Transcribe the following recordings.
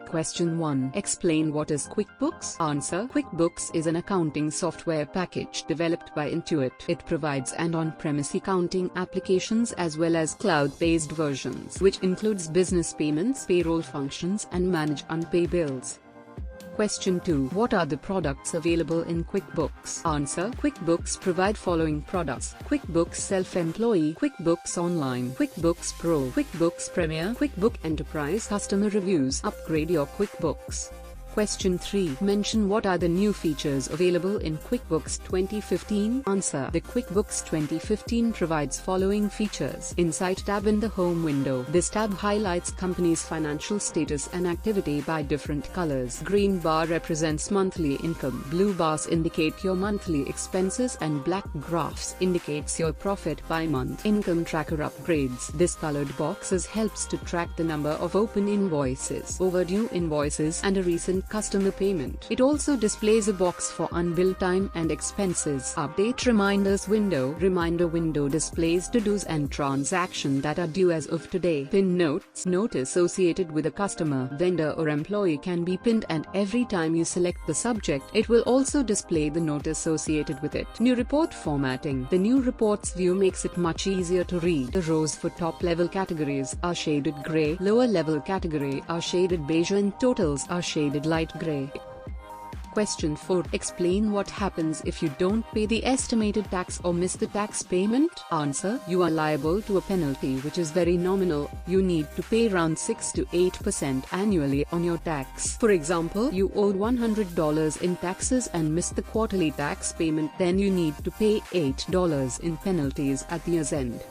Question 1. Explain what is QuickBooks. Answer. QuickBooks is an accounting software package developed by Intuit. It provides an on-premise accounting applications as well as cloud-based versions, which includes business payments, payroll functions, and manage unpaid bills. Question 2. What are the products available in QuickBooks? Answer. QuickBooks provide following products: QuickBooks Self-Employee, QuickBooks Online, QuickBooks Pro, QuickBooks Premier, QuickBooks Enterprise. Customer reviews. Upgrade your QuickBooks. Question 3. Mention what are the new features available in QuickBooks 2015. Answer. The QuickBooks 2015 provides following features: Insight tab in the home window. This tab highlights company's financial status and activity by different colors. Green bar represents monthly income, blue bars indicate your monthly expenses, and black graphs indicates your profit by month. Income tracker upgrades. This colored boxes helps to track the number of open invoices, overdue invoices, and a recent customer payment. It also displays a box for unbilled time and expenses. Update reminders window. Reminder window displays to-dos and transactions that are due as of today. Pin notes. Note associated with a customer, vendor or employee can be pinned, and every time you select the subject, it will also display the note associated with it. New report formatting. The new reports view makes it much easier to read. The rows for top level categories are shaded gray, lower level category are shaded beige, and totals are shaded light gray. Question 4. Explain what happens if you don't pay the estimated tax or miss the tax payment. Answer. You are liable to a penalty which is very nominal. You need to pay around 6 to 8% annually on your tax. For example, you owed $100 in taxes and missed the quarterly tax payment, then you need to pay $8 in penalties at the year's end.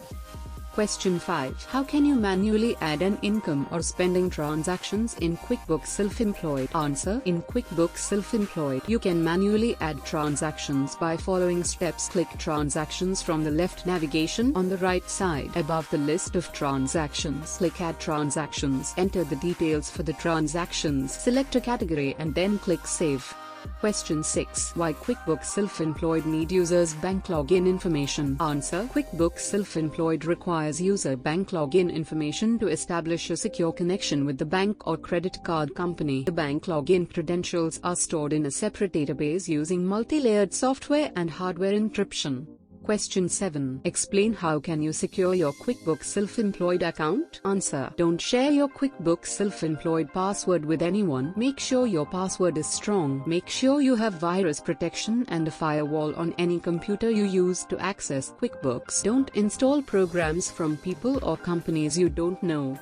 Question 5. How can you manually add an income or spending transactions in QuickBooks Self-Employed? Answer. In QuickBooks Self-Employed, you can manually add transactions by following steps. Click Transactions from the left navigation on the right side. Above the list of transactions, click Add Transactions. Enter the details for the transactions. Select a category and then click Save. Question 6. Why QuickBooks Self-Employed need users' bank login information? Answer. QuickBooks Self-Employed requires user bank login information to establish a secure connection with the bank or credit card company. The bank login credentials are stored in a separate database using multi-layered software and hardware encryption. Question 7. Explain how can you secure your QuickBooks Self-Employed account? Answer. Don't share your QuickBooks Self-Employed password with anyone. Make sure your password is strong. Make sure you have virus protection and a firewall on any computer you use to access QuickBooks. Don't install programs from people or companies you don't know.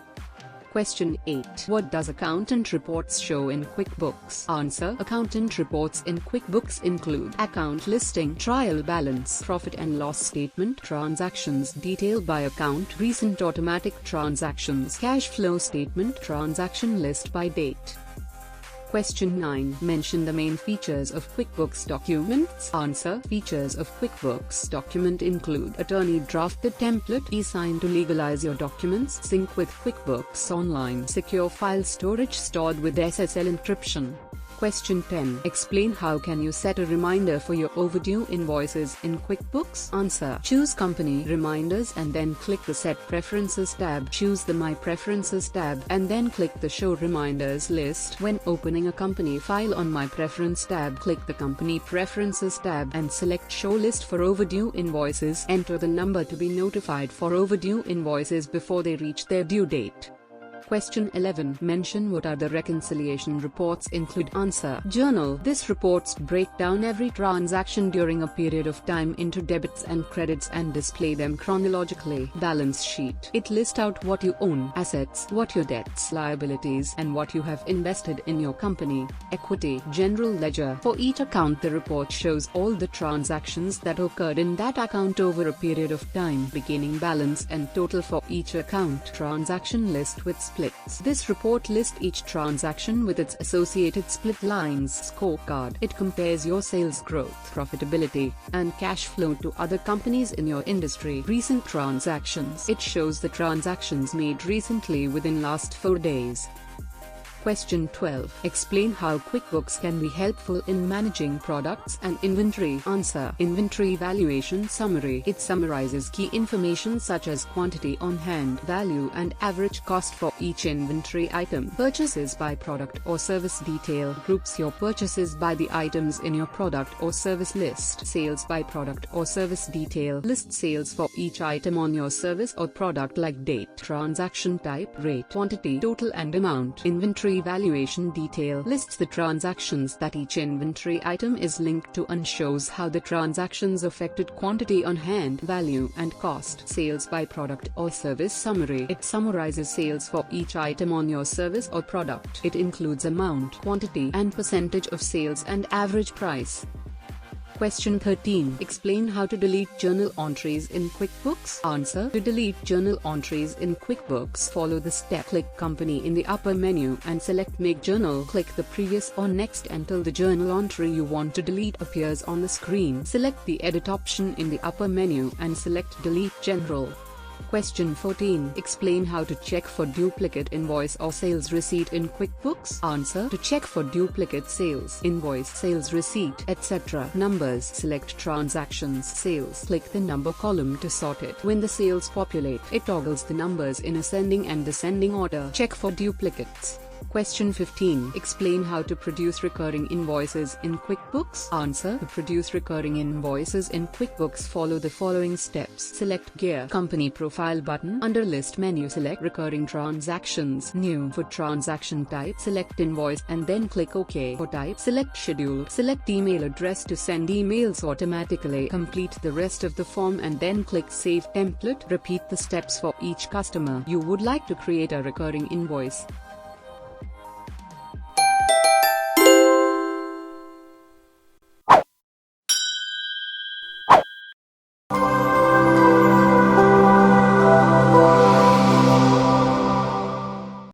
Question 8. What does accountant reports show in QuickBooks? Answer. Accountant reports in QuickBooks include account listing, trial balance, profit and loss statement, transactions detail by account, recent automatic transactions, cash flow statement, transaction list by date. Question 9. Mention the main features of QuickBooks documents. Answer. Features of QuickBooks document include attorney drafted template, e-sign to legalize your documents, sync with QuickBooks Online, secure file storage stored with SSL encryption. Question 10. Explain how can you set a reminder for your overdue invoices in QuickBooks? Answer. Choose Company Reminders and then click the Set Preferences tab. Choose the My Preferences tab and then click the Show Reminders list. When opening a company file on My Preference tab, click the Company Preferences tab and select Show List for overdue invoices. Enter the number to be notified for overdue invoices before they reach their due date. Question 11. Mention what are the reconciliation reports include. Answer. Journal. This reports break down every transaction during a period of time into debits and credits and display them chronologically. Balance sheet. It lists out what you own, assets, what your debts, liabilities, and what you have invested in your company. Equity. General ledger. For each account, the report shows all the transactions that occurred in that account over a period of time. Beginning balance and total for each account. Transaction list with splits. This report lists each transaction with its associated split lines. Scorecard. It compares your sales growth, profitability, and cash flow to other companies in your industry. Recent transactions. It shows the transactions made recently within last 4 days. Question 12. Explain how QuickBooks can be helpful in managing products and inventory. Answer. Inventory valuation summary. It summarizes key information such as quantity on hand, value and average cost for each inventory item. Purchases by product or service detail. Groups your purchases by the items in your product or service list. Sales by product or service detail. List sales for each item on your service or product like date, transaction type, rate, quantity, total and amount. Inventory valuation detail lists the transactions that each inventory item is linked to and shows how the transactions affected quantity on hand, value and cost. Sales by product or service summary. It summarizes sales for each item on your service or product. It includes amount, quantity and percentage of sales and average price. Question 13. Explain how to delete journal entries in QuickBooks. Answer. To delete journal entries in QuickBooks, follow the step. Click Company in the upper menu and select Make Journal. Click the previous or next until the journal entry you want to delete appears on the screen. Select the Edit option in the upper menu and select Delete General. Question 14. Explain how to check for duplicate invoice or sales receipt in QuickBooks. Answer. To check for duplicate sales, invoice, sales receipt, etc. numbers, select Transactions, Sales. Click the number column to sort it. When the sales populate, it toggles the numbers in ascending and descending order. Check for duplicates. Question 15. Explain how to produce recurring invoices in QuickBooks. Answer. To produce recurring invoices in QuickBooks, follow the following steps. Select Gear Company Profile button. Under List menu, select Recurring Transactions, New. For transaction type, select Invoice and then click OK. For type, select Schedule. Select email address to send emails automatically. Complete the rest of the form and then click Save Template. Repeat the steps for each customer you would like to create a recurring invoice.